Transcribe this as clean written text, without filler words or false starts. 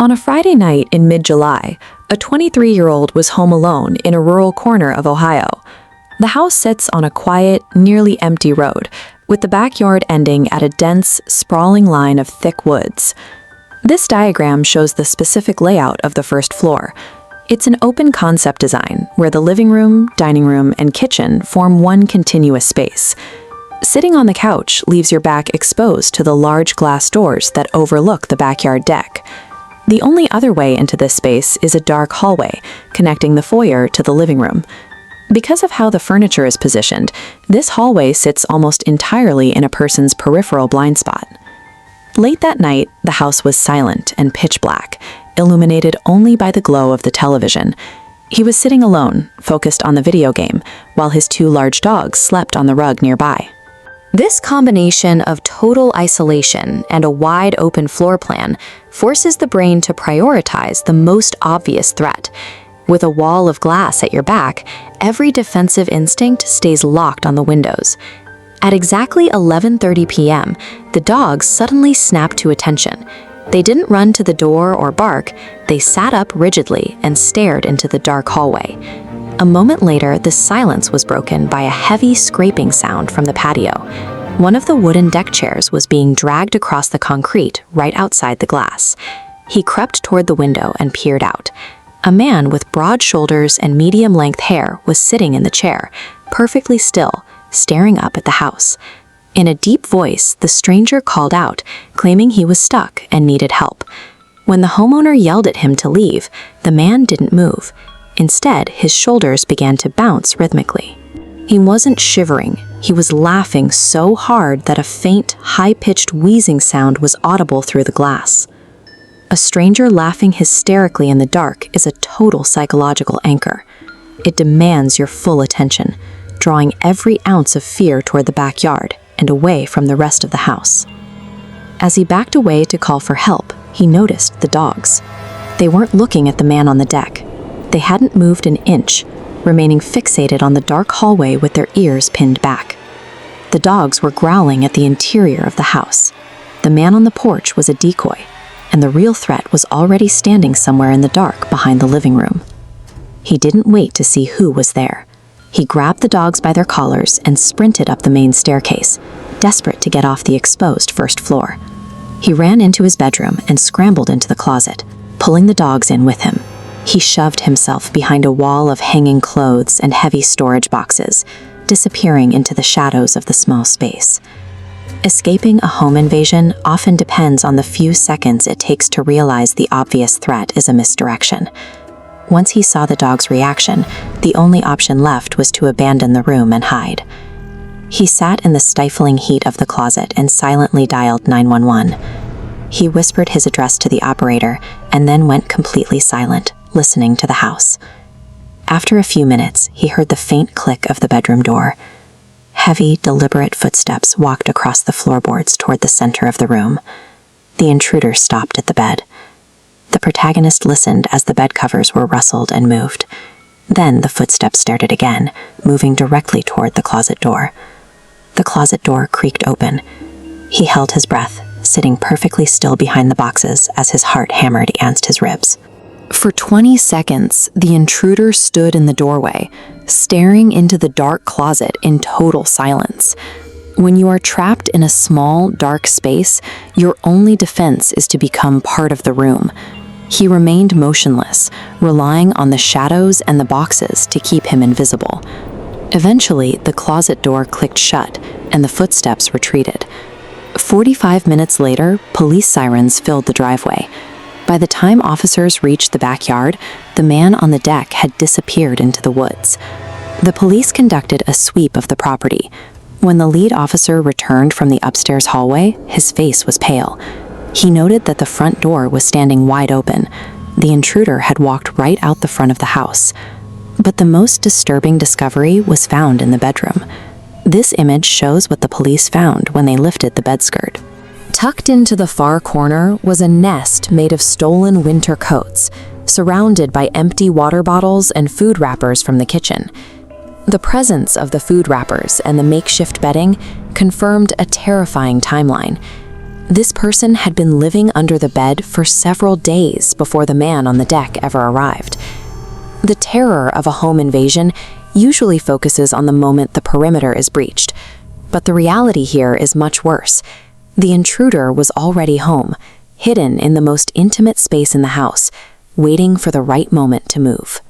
On a Friday night in mid-July, a 23-year-old was home alone in a rural corner of Ohio. The house sits on a quiet, nearly empty road, with the backyard ending at a dense, sprawling line of thick woods. This diagram shows the specific layout of the first floor. It's an open concept design where the living room, dining room, and kitchen form one continuous space. Sitting on the couch leaves your back exposed to the large glass doors that overlook the backyard deck. The only other way into this space is a dark hallway connecting the foyer to the living room. Because of how the furniture is positioned, this hallway sits almost entirely in a person's peripheral blind spot. Late that night, the house was silent and pitch black, illuminated only by the glow of the television. He was sitting alone, focused on the video game, while his two large dogs slept on the rug nearby. This combination of total isolation and a wide open floor plan forces the brain to prioritize the most obvious threat. With a wall of glass at your back, every defensive instinct stays locked on the windows. At exactly 11:30 p.m., the dogs suddenly snapped to attention. They didn't run to the door or bark, they sat up rigidly and stared into the dark hallway. A moment later, the silence was broken by a heavy scraping sound from the patio. One of the wooden deck chairs was being dragged across the concrete right outside the glass. He crept toward the window and peered out. A man with broad shoulders and medium-length hair was sitting in the chair, perfectly still, staring up at the house. In a deep voice, the stranger called out, claiming he was stuck and needed help. When the homeowner yelled at him to leave, the man didn't move. Instead, his shoulders began to bounce rhythmically. He wasn't shivering. He was laughing so hard that a faint, high-pitched wheezing sound was audible through the glass. A stranger laughing hysterically in the dark is a total psychological anchor. It demands your full attention, drawing every ounce of fear toward the backyard and away from the rest of the house. As he backed away to call for help, he noticed the dogs. They weren't looking at the man on the deck. They hadn't moved an inch, remaining fixated on the dark hallway with their ears pinned back. The dogs were growling at the interior of the house. The man on the porch was a decoy, and the real threat was already standing somewhere in the dark behind the living room. He didn't wait to see who was there. He grabbed the dogs by their collars and sprinted up the main staircase, desperate to get off the exposed first floor. He ran into his bedroom and scrambled into the closet, pulling the dogs in with him. He shoved himself behind a wall of hanging clothes and heavy storage boxes, disappearing into the shadows of the small space. Escaping a home invasion often depends on the few seconds it takes to realize the obvious threat is a misdirection. Once he saw the dog's reaction, the only option left was to abandon the room and hide. He sat in the stifling heat of the closet and silently dialed 911. He whispered his address to the operator and then went completely silent, listening to the house. After a few minutes, he heard the faint click of the bedroom door. Heavy, deliberate footsteps walked across the floorboards toward the center of the room. The intruder stopped at the bed. The protagonist listened as the bed covers were rustled and moved. Then the footsteps started again, moving directly toward the closet door. The closet door creaked open. He held his breath, sitting perfectly still behind the boxes as his heart hammered against his ribs. For 20 seconds, the intruder stood in the doorway, staring into the dark closet in total silence. When you are trapped in a small, dark space, your only defense is to become part of the room. He remained motionless, relying on the shadows and the boxes to keep him invisible. Eventually, the closet door clicked shut, and the footsteps retreated. 45 minutes later, police sirens filled the driveway. By the time officers reached the backyard, the man on the deck had disappeared into the woods. The police conducted a sweep of the property. When the lead officer returned from the upstairs hallway, his face was pale. He noted that the front door was standing wide open. The intruder had walked right out the front of the house. But the most disturbing discovery was found in the bedroom. This image shows what the police found when they lifted the bedskirt. Tucked into the far corner was a nest made of stolen winter coats, surrounded by empty water bottles and food wrappers from the kitchen. The presence of the food wrappers and the makeshift bedding confirmed a terrifying timeline. This person had been living under the bed for several days before the man on the deck ever arrived. The terror of a home invasion usually focuses on the moment the perimeter is breached, but the reality here is much worse. The intruder was already home, hidden in the most intimate space in the house, waiting for the right moment to move.